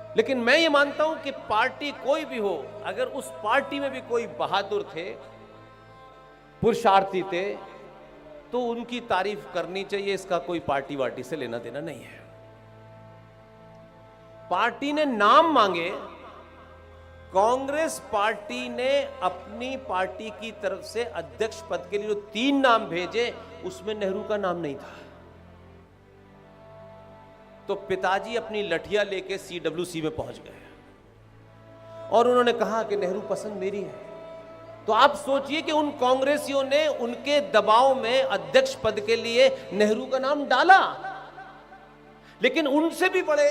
लेकिन मैं ये मानता हूं कि पार्टी कोई भी हो, अगर उस पार्टी में भी कोई बहादुर थे, पुरुषार्थी थे, तो उनकी तारीफ करनी चाहिए। इसका कोई पार्टी वार्टी से लेना देना नहीं है। पार्टी ने नाम मांगे, कांग्रेस पार्टी ने अपनी पार्टी की तरफ से अध्यक्ष पद के लिए जो 3 नाम भेजे, उसमें नेहरू का नाम नहीं था। तो पिताजी अपनी लठिया लेके CWC में पहुंच गए और उन्होंने कहा कि नेहरू पसंद मेरी है। तो आप सोचिए कि उन कांग्रेसियों ने उनके दबाव में अध्यक्ष पद के लिए नेहरू का नाम डाला। लेकिन उनसे भी बड़े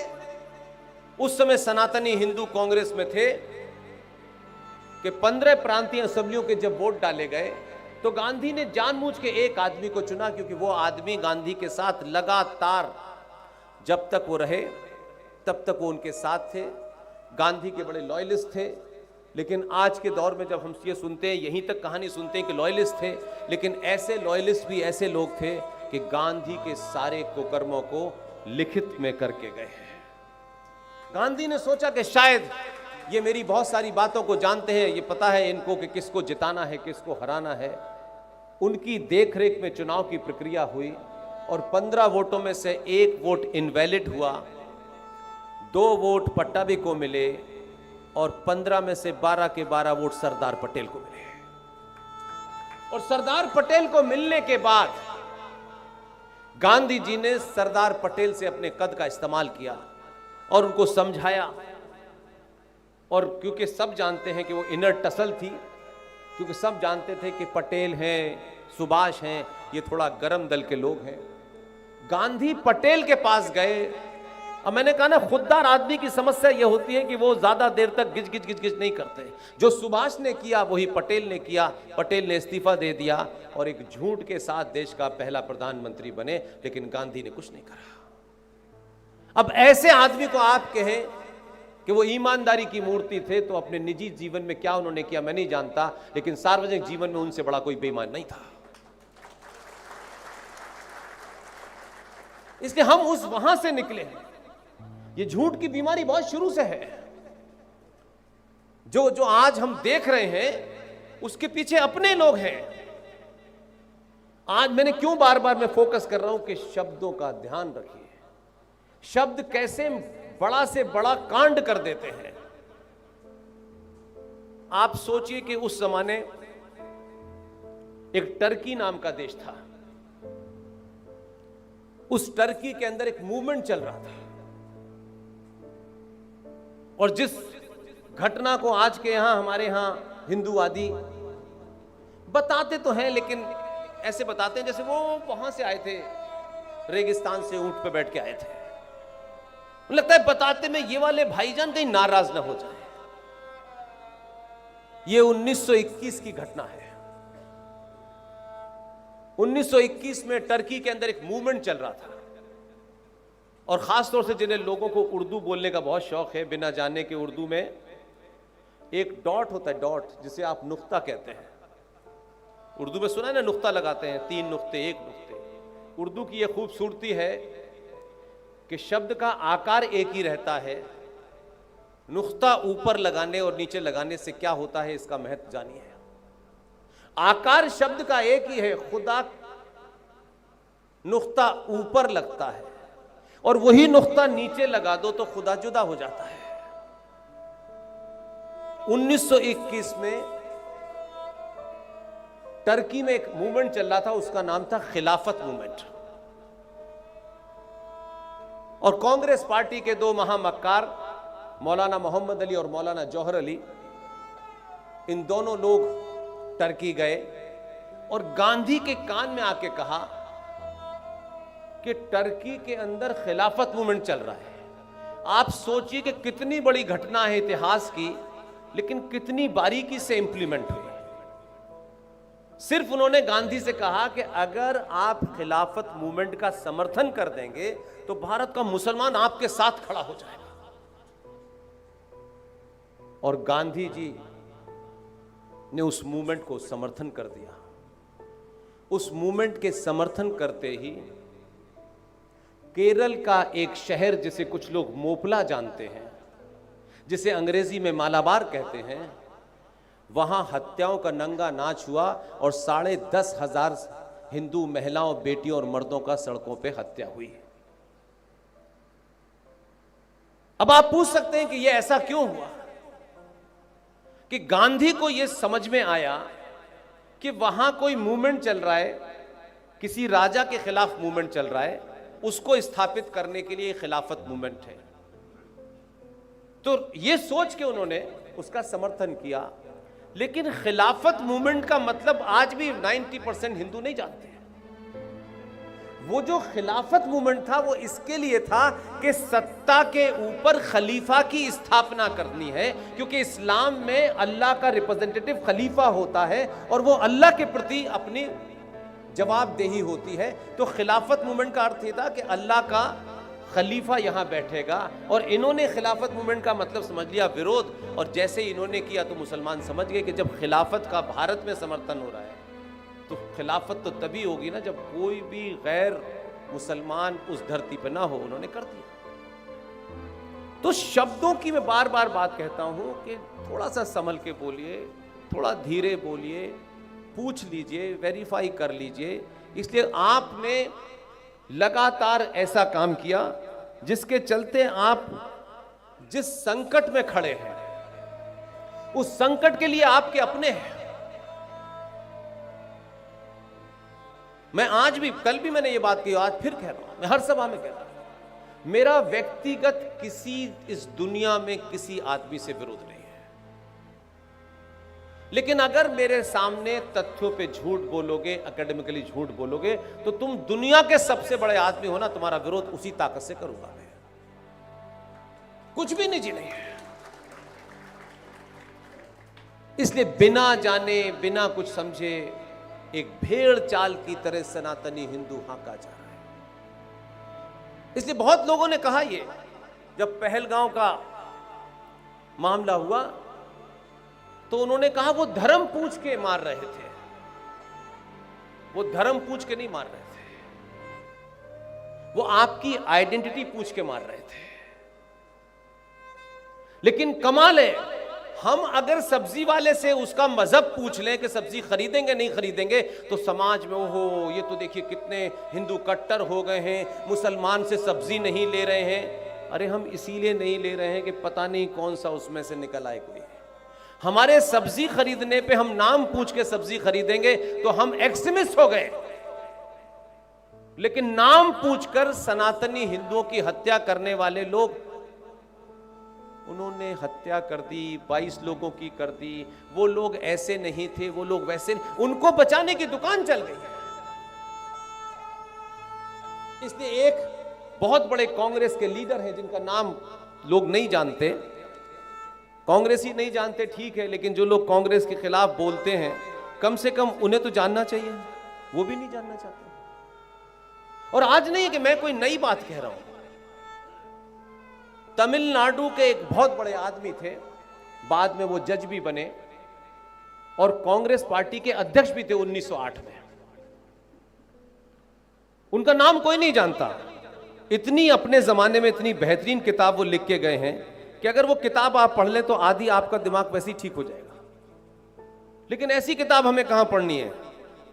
उस समय सनातनी हिंदू कांग्रेस में थे कि 15 प्रांतीय असेंबलियों के जब वोट डाले गए, तो गांधी ने जानबूझ के एक आदमी को चुना, क्योंकि वो आदमी गांधी के साथ लगातार जब तक वो रहे तब तक वो उनके साथ थे, गांधी के बड़े लॉयलिस्ट थे। लेकिन आज के दौर में जब हम ये सुनते हैं, यहीं तक कहानी सुनते हैं कि लॉयलिस्ट थे, लेकिन ऐसे लॉयलिस्ट भी ऐसे लोग थे कि गांधी के सारे कुकर्मों को लिखित में करके गए हैं। गांधी ने सोचा कि शायद ये मेरी बहुत सारी बातों को जानते हैं, ये पता है इनको कि किसको जिताना है, किसको हराना है। उनकी देखरेख में चुनाव की प्रक्रिया हुई और 15 वोटों में से 1 वोट इनवैलिड हुआ, 2 वोट पट्टाभी को मिले और 15 में से 12 के 12 वोट सरदार पटेल को मिले। और सरदार पटेल को मिलने के बाद गांधी जी ने सरदार पटेल से अपने कद का इस्तेमाल किया और उनको समझाया। और क्योंकि सब जानते हैं कि वो इनर टसल थी, क्योंकि सब जानते थे कि पटेल हैं, सुभाष हैं, ये थोड़ा गरम दल के लोग हैं। गांधी पटेल के पास गए। अब मैंने कहा ना, खुददार आदमी की समस्या यह होती है कि वो ज्यादा देर तक गिज गिज गिज गिज नहीं करते। जो सुभाष ने किया वही पटेल ने किया। पटेल ने इस्तीफा दे दिया और एक झूठ के साथ देश का पहला प्रधानमंत्री बने, लेकिन गांधी ने कुछ नहीं करा। अब ऐसे आदमी को आप कहें कि वो ईमानदारी की मूर्ति थे, तो अपने निजी जीवन में क्या उन्होंने किया मैं नहीं जानता, लेकिन सार्वजनिक जीवन में उनसे बड़ा कोई बेईमान नहीं था। इसलिए हम उस वहां से निकले हैं। ये झूठ की बीमारी बहुत शुरू से है। जो आज हम देख रहे हैं, उसके पीछे अपने लोग हैं। आज मैंने क्यों बार बार मैं फोकस कर रहा हूं कि शब्दों का ध्यान रखिए। शब्द कैसे बड़ा से बड़ा कांड कर देते हैं। आप सोचिए कि उस जमाने एक टर्की नाम का देश था। उस टर्की के अंदर एक मूवमेंट चल रहा था, और जिस घटना को आज के यहां हमारे यहां हिंदूवादी बताते तो हैं, लेकिन ऐसे बताते हैं जैसे वो वहां से आए थे, रेगिस्तान से ऊंट पे बैठ के आए थे। लगता है बताते में ये वाले भाईजान कहीं नाराज ना हो जाए। ये 1921 की घटना है। 1921 में टर्की के अंदर एक मूवमेंट चल रहा था, और खासतौर से जिन्हें लोगों को उर्दू बोलने का बहुत शौक है, बिना जानने के उर्दू में एक डॉट होता है, डॉट, जिसे आप नुक्ता कहते हैं। उर्दू में सुना है ना, नुक्ता लगाते हैं, 3 नुक्ते 1 नुक्ते। उर्दू की यह खूबसूरती है कि शब्द का आकार एक ही रहता है, नुक्ता ऊपर लगाने और नीचे लगाने से क्या होता है, इसका महत्व जानिए। आकार शब्द का एक ही है, खुदा नुक्ता ऊपर लगता है और वही नुक्ता नीचे लगा दो तो खुदा जुदा हो जाता है। 1921 में टर्की में एक मूवमेंट चल रहा था, उसका नाम था खिलाफत मूवमेंट। और कांग्रेस पार्टी के 2 महामक्कार, मौलाना मोहम्मद अली और मौलाना जौहर अली, इन दोनों लोग टर्की गए और गांधी के कान में आके कहा कि टर्की के अंदर खिलाफत मूवमेंट चल रहा है। आप सोचिए कि कितनी बड़ी घटना है इतिहास की, लेकिन कितनी बारीकी से इंप्लीमेंट हुई। सिर्फ उन्होंने गांधी से कहा कि अगर आप खिलाफत मूवमेंट का समर्थन कर देंगे तो भारत का मुसलमान आपके साथ खड़ा हो जाएगा। और गांधी जी ने उस मूवमेंट को समर्थन कर दिया। उस मूवमेंट के समर्थन करते ही केरल का एक शहर जिसे कुछ लोग मोपला जानते हैं, जिसे अंग्रेजी में मालाबार कहते हैं, वहां हत्याओं का नंगा नाच हुआ और 10,500 हिंदू महिलाओं, बेटियों और मर्दों का सड़कों पे हत्या हुई। अब आप पूछ सकते हैं कि यह ऐसा क्यों हुआ, कि गांधी को यह समझ में आया कि वहां कोई मूवमेंट चल रहा है, किसी राजा के खिलाफ मूवमेंट चल रहा है, उसको स्थापित करने के लिए खिलाफत मूवमेंट है। तो यह सोच के उन्होंने उसका समर्थन किया। लेकिन खिलाफत मूवमेंट का मतलब आज भी 90% हिंदू नहीं जानते हैं। वो जो खिलाफत मूवमेंट था वो इसके लिए था कि सत्ता के ऊपर खलीफा की स्थापना करनी है, क्योंकि इस्लाम में अल्लाह का रिप्रेजेंटेटिव खलीफा होता है और वो अल्लाह के प्रति अपनी जवाबदेही होती है। तो खिलाफत मूवमेंट का अर्थ ये था कि अल्लाह का खलीफा यहां बैठेगा, और इन्होंने खिलाफत मूवमेंट का मतलब समझ लिया विरोध। और जैसे इन्होंने किया तो मुसलमान समझ गए कि जब खिलाफत का भारत में समर्थन हो रहा है तो खिलाफत तो तभी होगी ना जब कोई भी गैर मुसलमान उस धरती पर ना हो। उन्होंने कर दिया। तो शब्दों की मैं बार बार बात कहता हूं कि थोड़ा सा संभल के बोलिए, थोड़ा धीरे बोलिए, पूछ लीजिए, वेरीफाई कर लीजिए। इसलिए आपने लगातार ऐसा काम किया जिसके चलते आप जिस संकट में खड़े हैं उस संकट के लिए आपके अपने हैं। मैं आज भी, कल भी मैंने ये बात की, आज फिर कह रहा हूं, मैं हर सभा में कह रहा हूं, मेरा व्यक्तिगत किसी इस दुनिया में किसी आदमी से विरोध नहीं है। लेकिन अगर मेरे सामने तथ्यों पे झूठ बोलोगे, एकेडमिकली झूठ बोलोगे, तो तुम दुनिया के सबसे बड़े आदमी हो ना, तुम्हारा विरोध उसी ताकत से करूंगा मैं। कुछ भी निजी नहीं है। इसलिए बिना जाने, बिना कुछ समझे एक भेड़ चाल की तरह सनातनी हिंदू हांका जा रहा है। इसलिए बहुत लोगों ने कहा, ये जब पहलगांव का मामला हुआ तो उन्होंने कहा वो धर्म पूछ के मार रहे थे। वो धर्म पूछ के नहीं मार रहे थे, वो आपकी आइडेंटिटी पूछ के मार रहे थे। लेकिन कमाल है, हम अगर सब्जी वाले से उसका मजहब पूछ लें कि सब्जी खरीदेंगे नहीं खरीदेंगे, तो समाज में ओहो ये तो देखिए कितने हिंदू कट्टर हो गए हैं, मुसलमान से सब्जी नहीं ले रहे हैं। अरे हम इसीलिए नहीं ले रहे हैं कि पता नहीं कौन सा उसमें से निकल आए कोई। हमारे सब्जी खरीदने पे हम नाम पूछ के सब्जी खरीदेंगे तो हम एक्सट्रीमिस्ट हो गए। लेकिन नाम पूछकर सनातनी हिंदुओं की हत्या करने वाले लोग, उन्होंने हत्या कर दी, 22 लोगों की कर दी। वो लोग ऐसे नहीं थे, वो लोग वैसे, उनको बचाने की दुकान चल गई। इसलिए एक बहुत बड़े कांग्रेस के लीडर हैं जिनका नाम लोग नहीं जानते, कांग्रेसी नहीं जानते, ठीक है, लेकिन जो लोग कांग्रेस के खिलाफ बोलते हैं कम से कम उन्हें तो जानना चाहिए, वो भी नहीं जानना चाहते। और आज नहीं है कि मैं कोई नई बात कह रहा हूं। तमिलनाडु के एक बहुत बड़े आदमी थे, बाद में वो जज भी बने और कांग्रेस पार्टी के अध्यक्ष भी थे 1908 में। उनका नाम कोई नहीं जानता। इतनी अपने जमाने में इतनी बेहतरीन किताब वो लिख के गए हैं कि अगर वो किताब आप पढ़ लें तो आधी आपका दिमाग वैसे ही ठीक हो जाएगा। लेकिन ऐसी किताब हमें कहां पढ़नी है,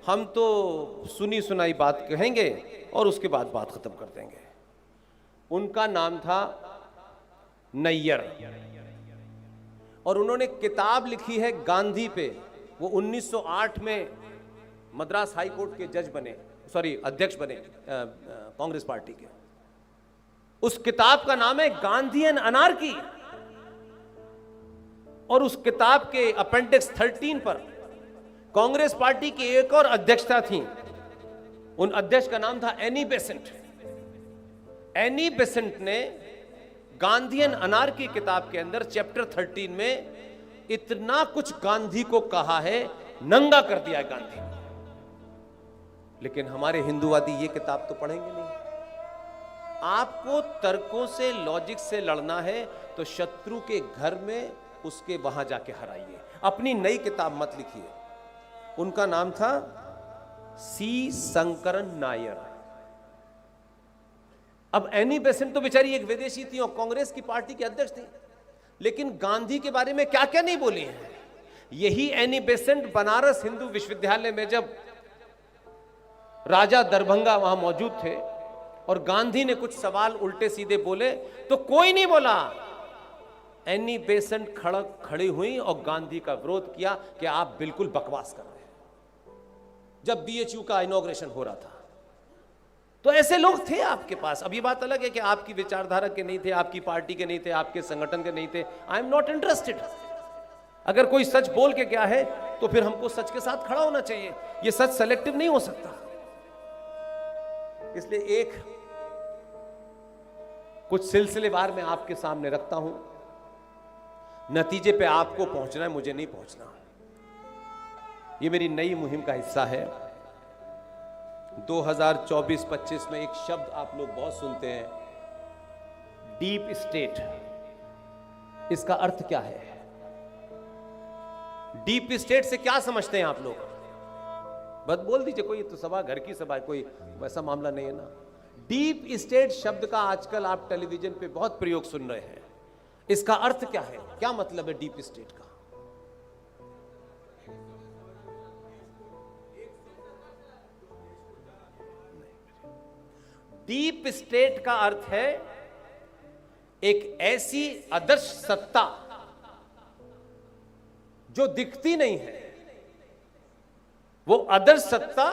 हम तो सुनी सुनाई बात कहेंगे और उसके बाद बात खत्म कर देंगे। उनका नाम था नैयर और उन्होंने किताब लिखी है गांधी पे। वो 1908 में मद्रास हाई कोर्ट के जज बने, अध्यक्ष बने कांग्रेस पार्टी के। उस किताब का नाम है गांधी एंड अनार्की और उस किताब के अपेंडिक्स 13 पर कांग्रेस पार्टी की एक और अध्यक्षता थी। उन अध्यक्ष का नाम था एनी बेसेंट। एनी बेसेंट ने गांधी एंड अनार्की किताब के अंदर चैप्टर 13 में इतना कुछ गांधी को कहा है, नंगा कर दिया है गांधी को। लेकिन हमारे हिंदूवादी ये किताब तो पढ़ेंगे नहीं। आपको तर्कों से, लॉजिक से लड़ना है तो शत्रु के घर में उसके वहां जाके हराइए। अपनी नई किताब मत लिखिए। उनका नाम था सी शंकरन नायर। अब एनी बेसेंट तो बेचारी एक विदेशी थी और कांग्रेस की पार्टी के अध्यक्ष थी। लेकिन गांधी के बारे में क्या क्या नहीं बोले हैं। यही एनी बेसेंट बनारस हिंदू विश्वविद्यालय में जब राजा दरभंगा वहां मौजूद थे और गांधी ने कुछ सवाल उल्टे सीधे बोले तो कोई नहीं बोला। एनी बेसेंट खड़ी हुई और गांधी का विरोध किया कि आप बिल्कुल बकवास कर रहे हैं, जब बीएचयू का इनॉग्रेशन हो रहा था। तो ऐसे लोग थे आपके पास। अब ये बात अलग है कि आपकी विचारधारा के नहीं थे, आपकी पार्टी के नहीं थे, आपके संगठन के नहीं थे। I am not interested. अगर कोई सच बोल के गया है तो फिर हमको सच के साथ खड़ा होना चाहिए। ये सच सेलेक्टिव नहीं हो सकता। इसलिए एक कुछ सिलसिलेवार मैं आपके सामने रखता हूं। नतीजे पे आपको पहुंचना है, मुझे नहीं पहुंचना। ये मेरी नई मुहिम का हिस्सा है। 2024-25 में एक शब्द आप लोग बहुत सुनते हैं, डीप स्टेट। इसका अर्थ क्या है? डीप स्टेट से क्या समझते हैं आप लोग? बस बोल दीजिए। कोई तो सभा घर की सभा, कोई वैसा मामला नहीं है ना। डीप स्टेट शब्द का आजकल आप टेलीविजन पे बहुत प्रयोग सुन रहे हैं। इसका अर्थ क्या है? क्या मतलब है डीप स्टेट का? डीप स्टेट का अर्थ है एक ऐसी आदर्श सत्ता जो दिखती नहीं है। वो आदर्श सत्ता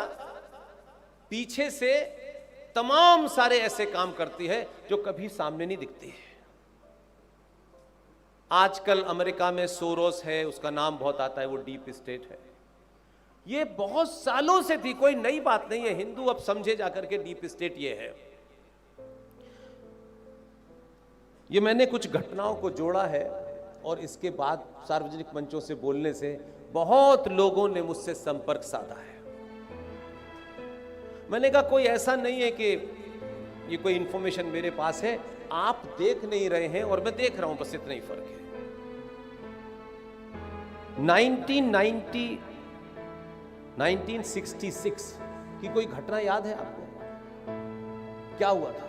पीछे से तमाम सारे ऐसे काम करती है जो कभी सामने नहीं दिखती है। आजकल अमेरिका में सोरोस है, उसका नाम बहुत आता है, वो डीप स्टेट है। ये बहुत सालों से थी, कोई नई बात नहीं है। हिंदू अब समझे जाकर के डीप स्टेट ये है। ये मैंने कुछ घटनाओं को जोड़ा है और इसके बाद सार्वजनिक मंचों से बोलने से बहुत लोगों ने मुझसे संपर्क साधा है। मैंने कहा कोई ऐसा नहीं है कि ये कोई इंफॉर्मेशन मेरे पास है, आप देख नहीं रहे हैं और मैं देख रहा हूं, बस इतना ही फर्क है। 1966 की कोई घटना याद है आपको? क्या हुआ था?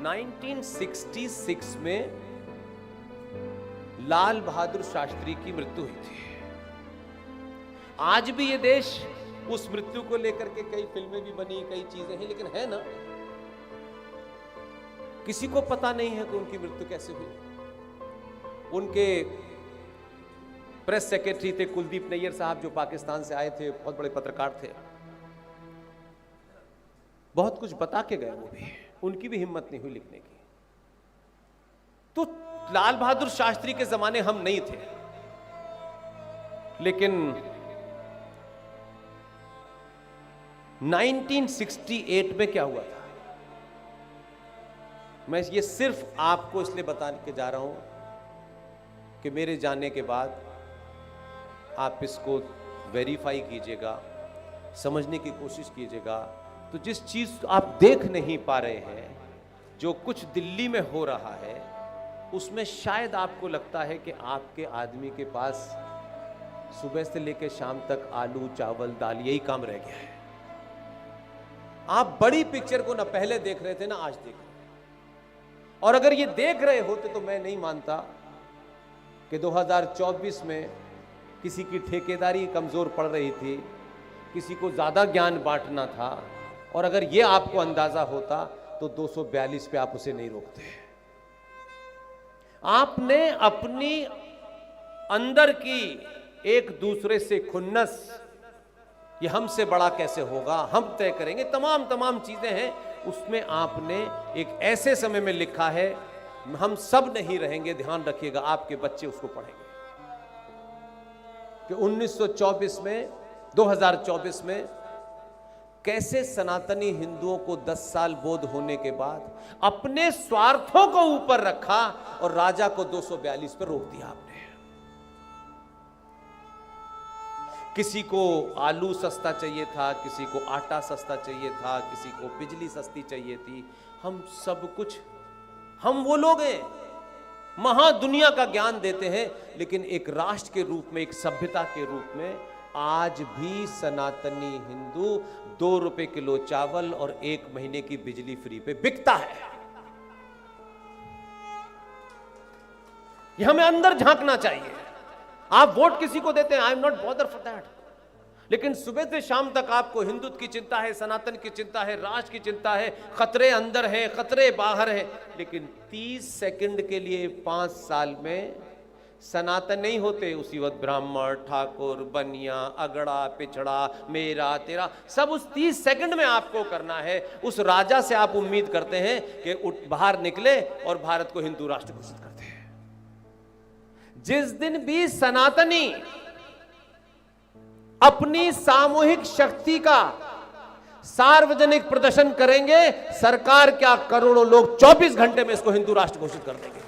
1966 में लाल बहादुर शास्त्री की मृत्यु हुई थी। आज भी ये देश उस मृत्यु को लेकर के कई फिल्में भी बनी, कई चीजें हैं, लेकिन है ना, किसी को पता नहीं है कि उनकी मृत्यु कैसे हुई। उनके प्रेस सेक्रेटरी थे कुलदीप नैयर साहब, जो पाकिस्तान से आए थे, बहुत बड़े पत्रकार थे, बहुत कुछ बता के गए। वो भी, उनकी भी हिम्मत नहीं हुई लिखने की। तो लाल बहादुर शास्त्री के जमाने हम नहीं थे, लेकिन 1968 में क्या हुआ था, मैं ये सिर्फ आपको इसलिए बता के जा रहा हूं कि मेरे जाने के बाद आप इसको वेरीफाई कीजिएगा, समझने की कोशिश कीजिएगा। तो जिस चीज आप देख नहीं पा रहे हैं, जो कुछ दिल्ली में हो रहा है, उसमें शायद आपको लगता है कि आपके आदमी के पास सुबह से लेकर शाम तक आलू चावल दाल यही काम रह गया है। आप बड़ी पिक्चर को ना पहले देख रहे थे ना आज देख रहे हैं। और अगर ये देख रहे होते तो मैं नहीं मानता कि 2024 में किसी की ठेकेदारी कमजोर पड़ रही थी, किसी को ज्यादा ज्ञान बांटना था, और अगर ये आपको अंदाजा होता तो 242 पे आप उसे नहीं रोकते। आपने अपनी अंदर की एक दूसरे से खुन्नस, ये हमसे बड़ा कैसे होगा, हम तय करेंगे, तमाम चीजें हैं, उसमें आपने एक ऐसे समय में लिखा है, हम सब नहीं रहेंगे, ध्यान रखिएगा, आपके बच्चे उसको पढ़ेंगे कि 2024 में कैसे सनातनी हिंदुओं को 10 साल बोध होने के बाद अपने स्वार्थों को ऊपर रखा और राजा को 242 पर रोक दिया आपने। किसी को आलू सस्ता चाहिए था, किसी को आटा सस्ता चाहिए था, किसी को बिजली सस्ती चाहिए थी। हम सब कुछ, हम वो लोग हैं, महादुनिया का ज्ञान देते हैं, लेकिन एक राष्ट्र के रूप में, एक सभ्यता के रूप में आज भी सनातनी हिंदू 2 रुपए किलो चावल और 1 महीने की बिजली फ्री पे बिकता है। ये हमें अंदर झांकना चाहिए। आप वोट किसी को देते हैं, I am not bother for that, लेकिन सुबह से शाम तक आपको हिंदुत्व की चिंता है, सनातन की चिंता है, राष्ट्र की चिंता है, खतरे अंदर हैं, खतरे बाहर हैं, लेकिन 30 सेकंड के लिए 5 साल में सनातन नहीं होते, उसी वक्त ब्राह्मण, ठाकुर, बनिया, अगड़ा, पिछड़ा, मेरा, तेरा, सब उस 30 सेकंड में आपको करना है। उस राजा से आप उम्मीद करते हैं कि बाहर निकले और भारत को हिंदू राष्ट्र घोषित करते हैं। जिस दिन भी सनातनी अपनी सामूहिक शक्ति का सार्वजनिक प्रदर्शन करेंगे, सरकार क्या करोड़ों लोग 24 घंटे में इसको हिंदू राष्ट्र घोषित कर देंगे।